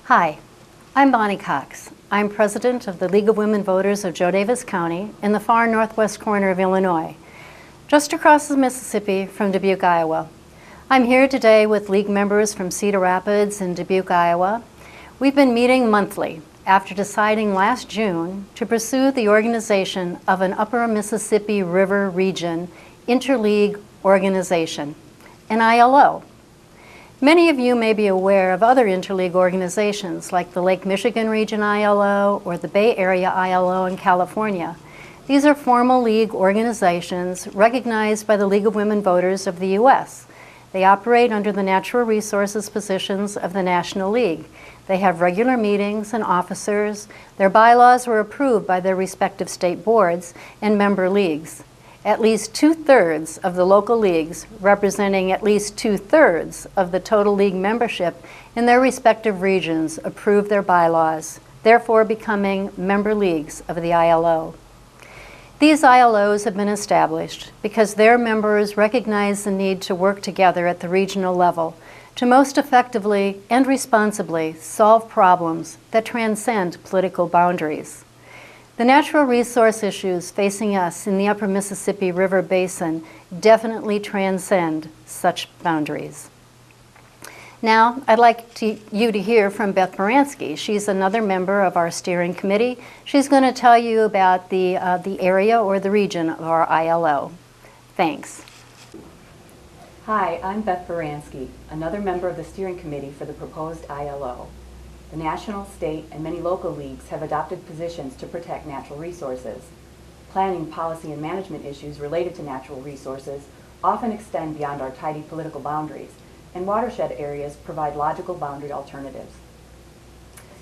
Hi, I'm Bonnie Cox. I'm president of the League of Women Voters of Joe Davis County in the far northwest corner of Illinois, just across the Mississippi from Dubuque, Iowa. I'm here today with League members from Cedar Rapids and Dubuque, Iowa. We've been meeting monthly after deciding last June to pursue the organization of an Upper Mississippi River Region Interleague Organization, an ILO. Many of you may be aware of other interleague organizations like the Lake Michigan Region ILO or the Bay Area ILO in California. These are formal league organizations recognized by the League of Women Voters of the U.S. They operate under the natural resources positions of the National League. They have regular meetings and officers. Their bylaws were approved by their respective state boards and member leagues. At least 2/3 of the local leagues, representing at least 2/3 of the total league membership in their respective regions, approved their bylaws, therefore becoming member leagues of the ILO. These ILOs have been established because their members recognize the need to work together at the regional level to most effectively and responsibly solve problems that transcend political boundaries. The natural resource issues facing us in the Upper Mississippi River Basin definitely transcend such boundaries. Now, I'd like you to hear from Beth Baranski. She's another member of our steering committee. She's going to tell you about the area or the region of our ILO. Thanks. Hi, I'm Beth Baranski, another member of the steering committee for the proposed ILO. The national, state, and many local leagues have adopted positions to protect natural resources. Planning, policy, and management issues related to natural resources often extend beyond our tidy political boundaries, and watershed areas provide logical boundary alternatives.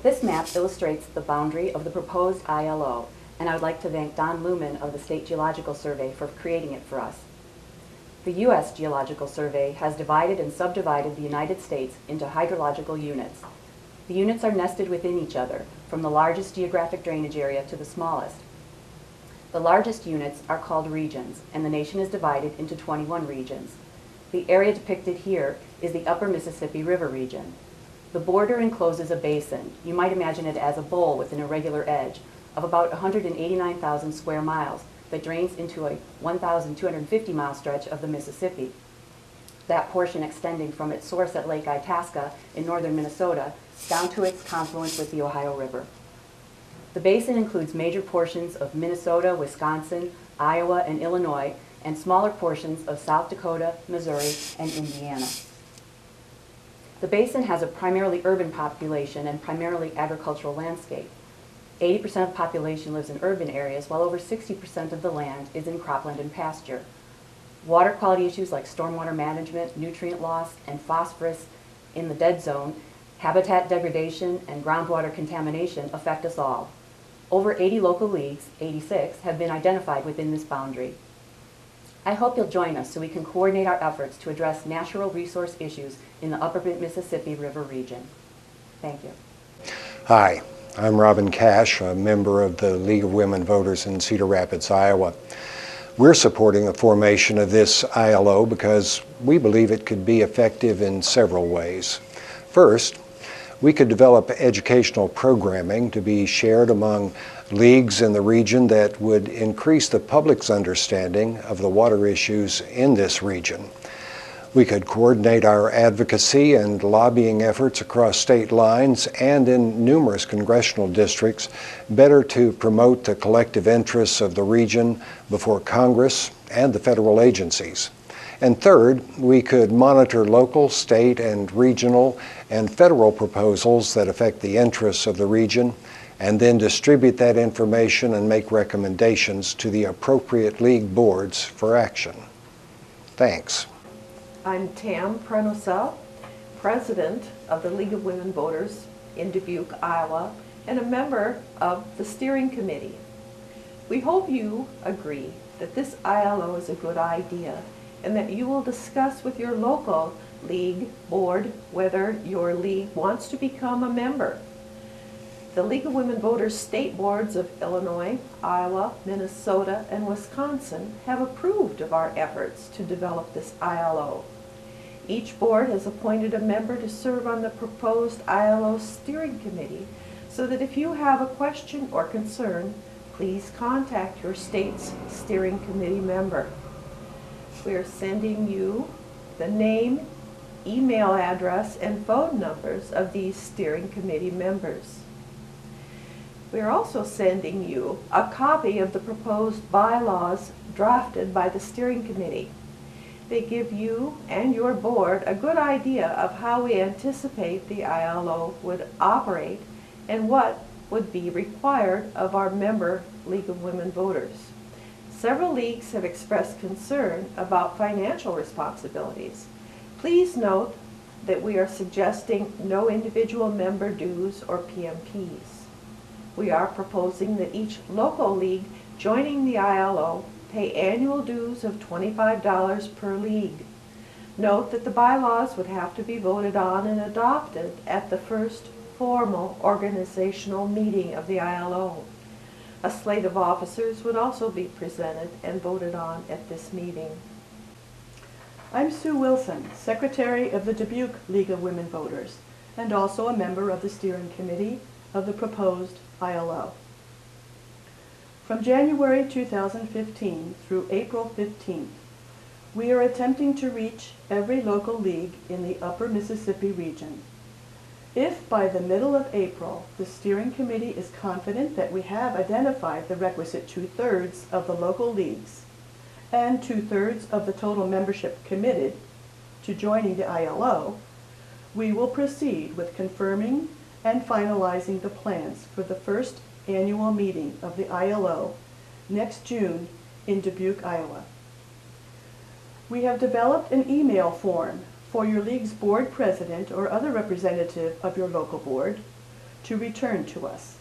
This map illustrates the boundary of the proposed ILO, and I would like to thank Don Lumen of the State Geological Survey for creating it for us. The U.S. Geological Survey has divided and subdivided the United States into hydrological units. The units are nested within each other, from the largest geographic drainage area to the smallest. The largest units are called regions, and the nation is divided into 21 regions. The area depicted here is the Upper Mississippi River region. The border encloses a basin. You might imagine it as a bowl with an irregular edge of about 189,000 square miles that drains into a 1,250-mile stretch of the Mississippi. That portion extending from its source at Lake Itasca in northern Minnesota down to its confluence with the Ohio River. The basin includes major portions of Minnesota, Wisconsin, Iowa, and Illinois, and smaller portions of South Dakota, Missouri, and Indiana. The basin has a primarily urban population and primarily agricultural landscape. 80% of the population lives in urban areas, while over 60% of the land is in cropland and pasture. Water quality issues like stormwater management, nutrient loss, and phosphorus in the dead zone, habitat degradation, and groundwater contamination affect us all. Over 80 local leagues, 86, have been identified within this boundary. I hope you'll join us so we can coordinate our efforts to address natural resource issues in the Upper Mississippi River region. Thank you. Hi, I'm Robin Cash, a member of the League of Women Voters in Cedar Rapids, Iowa. We're supporting the formation of this ILO because we believe it could be effective in several ways. First, we could develop educational programming to be shared among leagues in the region that would increase the public's understanding of the water issues in this region. We could coordinate our advocacy and lobbying efforts across state lines and in numerous congressional districts better to promote the collective interests of the region before Congress and the federal agencies. And third, we could monitor local, state, and regional and federal proposals that affect the interests of the region, and then distribute that information and make recommendations to the appropriate league boards for action. Thanks. I'm Tam Prenosel, president of the League of Women Voters in Dubuque, Iowa, and a member of the steering committee. We hope you agree that this ILO is a good idea and that you will discuss with your local league board whether your league wants to become a member. The League of Women Voters state boards of Illinois, Iowa, Minnesota, and Wisconsin have approved of our efforts to develop this ILO. Each board has appointed a member to serve on the proposed ILO steering committee, so that if you have a question or concern, please contact your state's steering committee member. We are sending you the name, email address, and phone numbers of these steering committee members. We are also sending you a copy of the proposed bylaws drafted by the steering committee. They give you and your board a good idea of how we anticipate the ILO would operate and what would be required of our member League of Women Voters. Several leagues have expressed concern about financial responsibilities. Please note that we are suggesting no individual member dues or PMPs. We are proposing that each local league joining the ILO pay annual dues of $25 per league. Note that the bylaws would have to be voted on and adopted at the first formal organizational meeting of the ILO. A slate of officers would also be presented and voted on at this meeting. I'm Sue Wilson, Secretary of the Dubuque League of Women Voters, and also a member of the steering committee of the proposed ILO. From January 2015 through April 15th, we are attempting to reach every local league in the Upper Mississippi region. If by the middle of April the steering committee is confident that we have identified the requisite 2/3 of the local leagues and 2/3 of the total membership committed to joining the ILO, we will proceed with confirming and finalizing the plans for the first annual meeting of the ILO next June in Dubuque, Iowa. We have developed an email form for your league's board president or other representative of your local board to return to us.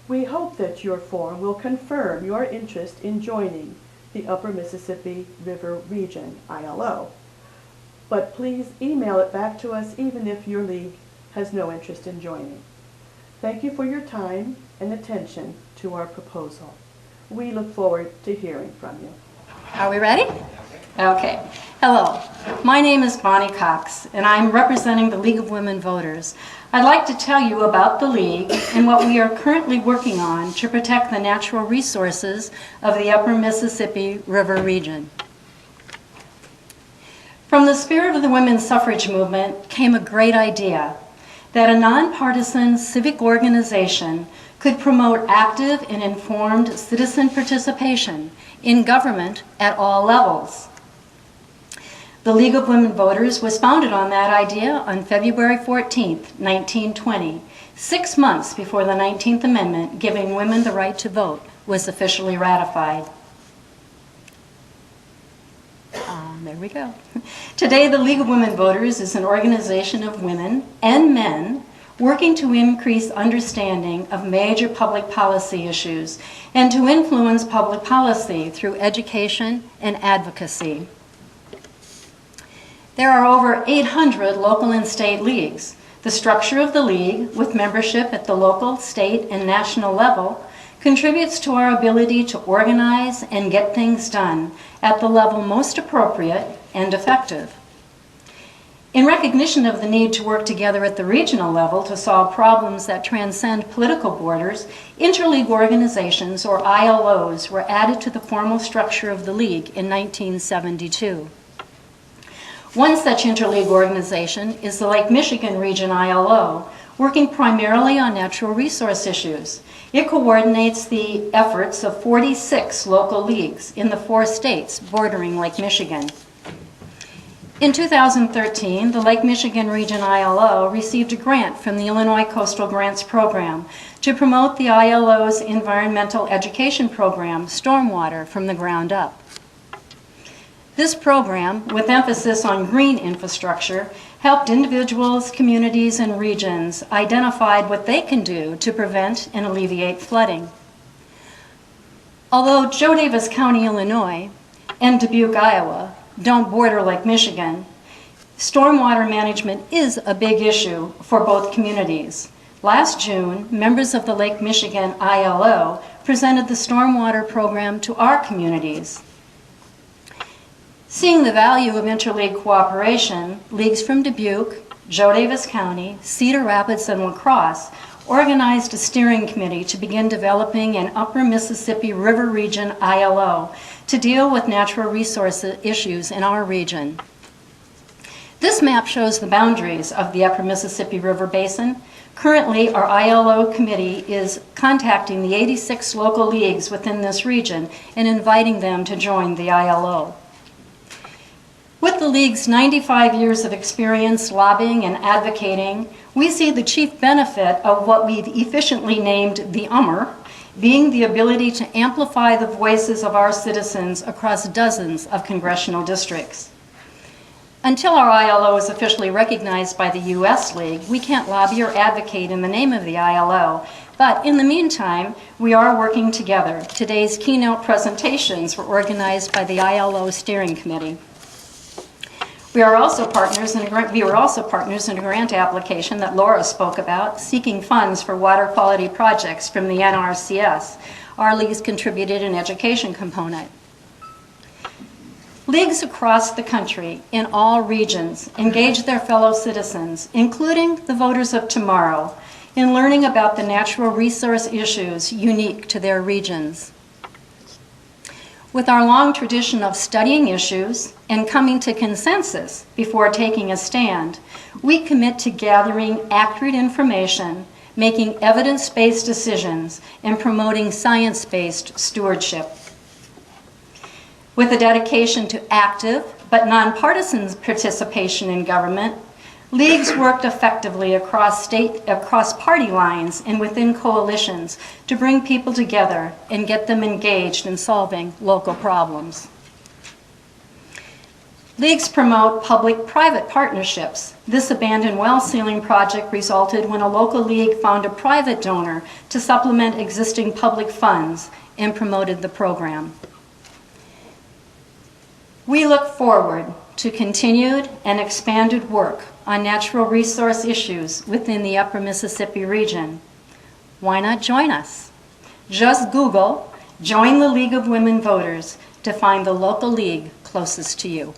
We hope that your form will confirm your interest in joining the Upper Mississippi River Region ILO, but please email it back to us even if your league has no interest in joining. Thank you for your time and attention to our proposal. We look forward to hearing from you. Are we ready? Okay. Hello, my name is Bonnie Cox, and I'm representing the League of Women Voters. I'd like to tell you about the League and what we are currently working on to protect the natural resources of the Upper Mississippi River region. From the spirit of the women's suffrage movement came a great idea that a nonpartisan civic organization could promote active and informed citizen participation in government at all levels. The League of Women Voters was founded on that idea on February 14, 1920, 6 months before the 19th Amendment giving women the right to vote was officially ratified. There we go. Today, the League of Women Voters is an organization of women and men working to increase understanding of major public policy issues and to influence public policy through education and advocacy. There are over 800 local and state leagues. The structure of the league, with membership at the local, state, and national level, contributes to our ability to organize and get things done at the level most appropriate and effective. In recognition of the need to work together at the regional level to solve problems that transcend political borders, interleague organizations, or ILOs, were added to the formal structure of the league in 1972. One such interleague organization is the Lake Michigan Region ILO, working primarily on natural resource issues. It coordinates the efforts of 46 local leagues in the 4 states bordering Lake Michigan. In 2013, the Lake Michigan Region ILO received a grant from the Illinois Coastal Grants Program to promote the ILO's environmental education program, Stormwater from the Ground Up. This program, with emphasis on green infrastructure, helped individuals, communities, and regions identify what they can do to prevent and alleviate flooding. Although Joe Davis County, Illinois, and Dubuque, Iowa, don't border Lake Michigan, stormwater management is a big issue for both communities. Last June, members of the Lake Michigan ILO presented the stormwater program to our communities. Seeing the value of interleague cooperation, leagues from Dubuque, Joe Davis County, Cedar Rapids, and LaCrosse organized a steering committee to begin developing an Upper Mississippi River Region ILO to deal with natural resource issues in our region. This map shows the boundaries of the Upper Mississippi River Basin. Currently, our ILO committee is contacting the 86 local leagues within this region and inviting them to join the ILO. With the league's 95 years of experience lobbying and advocating, we see the chief benefit of what we've efficiently named the UMR being the ability to amplify the voices of our citizens across dozens of congressional districts. Until our ILO is officially recognized by the U.S. League, we can't lobby or advocate in the name of the ILO. But in the meantime, we are working together. Today's keynote presentations were organized by the ILO Steering Committee. We were also partners in a grant application that Laura spoke about, seeking funds for water quality projects from the NRCS. Our leagues contributed an education component. Leagues across the country in all regions engage their fellow citizens, including the voters of tomorrow, in learning about the natural resource issues unique to their regions. With our long tradition of studying issues and coming to consensus before taking a stand, we commit to gathering accurate information, making evidence-based decisions, and promoting science-based stewardship. With a dedication to active but nonpartisan participation in government, leagues worked effectively across party lines and within coalitions to bring people together and get them engaged in solving local problems. Leagues promote public-private partnerships. This abandoned well sealing project resulted when a local league found a private donor to supplement existing public funds and promoted the program. We look forward to continued and expanded work on natural resource issues within the Upper Mississippi region. Why not join us? Just Google "Join the League of Women Voters" to find the local league closest to you.